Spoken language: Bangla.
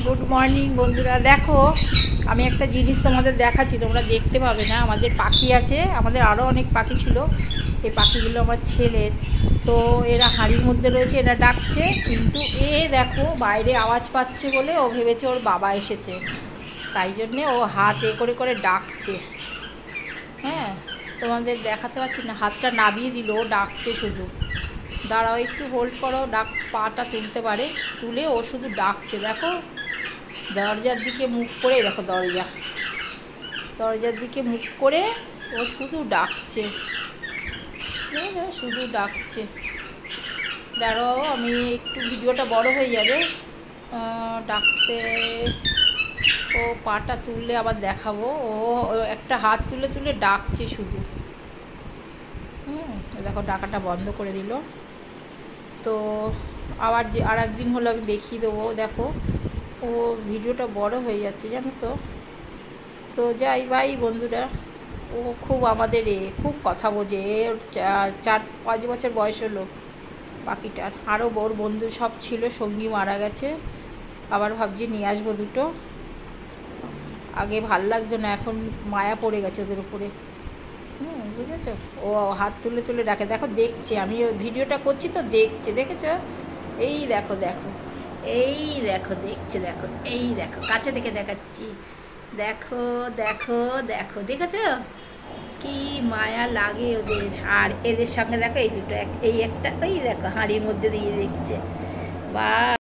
গুড মর্নিং বন্ধুরা। দেখো আমি একটা জিনিস তোমাদের দেখাচ্ছি, তোমরা দেখতে পাবে না। আমাদের পাখি আছে, আমাদের আরও অনেক পাখি ছিল। এই পাখিগুলো আমার ছেলের। তো এরা হাঁড়ির মধ্যে রয়েছে, এরা ডাকছে, কিন্তু দেখো বাইরে আওয়াজ পাচ্ছে বলে ও ভেবেছে ওর বাবা এসেছে, তাই জন্যে ও হাত করে করে ডাকছে। হ্যাঁ, তোমাদের দেখাতে পারছি না, হাতটা নামিয়ে দিল, ও ডাকছে শুধু। দাঁড়াও একটু হোল্ড করো, পাটা তুলতে পারে, তুলে ও শুধু ডাকছে। দেখো দরজার দিকে মুখ করে, দেখো দরজার দিকে মুখ করে ও শুধু ডাকছে, শুধু ডাকছে। দাঁড়াও, আমি একটু ভিডিওটা বড় হয়ে যাবে, ডাকতে। ও পাটা তুললে আবার দেখাবো। ও একটা হাত তুলে তুলে ডাকছে শুধু। দেখো ডাকাটা বন্ধ করে দিল। তো আবার যে আর একদিন হলো আমি দেখিয়ে দেবো। দেখো ও ভিডিওটা বড় হয়ে যাচ্ছে জানো তো। তো যাই ভাই বন্ধুরা, ও খুব আমাদের খুব কথা বোঝে। ওর 4-5 বছর বয়স হলো পাখিটার। আরও ওর বন্ধু সব ছিল, সঙ্গী মারা গেছে, আবার ভাবছি নিয়ে আসবো দুটো। আগে ভাল লাগতো না, এখন মায়া পড়ে গেছে ওদের উপরে। বুঝেছ, ও হাত তুলে তুলে ডাকে। দেখো দেখছে, আমি ভিডিওটা করছি তো দেখছে, দেখেছ? এই দেখো দেখো, এই দেখো দেখছে, দেখো এই দেখো কাছে থেকে দেখাচ্ছি। দেখো দেখো দেখো, দেখেছ কি মায়া লাগে ওদের। আর এদের সঙ্গে দেখো এই দুটো, এই একটা, ওই দেখো হাঁড়ির মধ্যে দিয়ে দেখছে। বা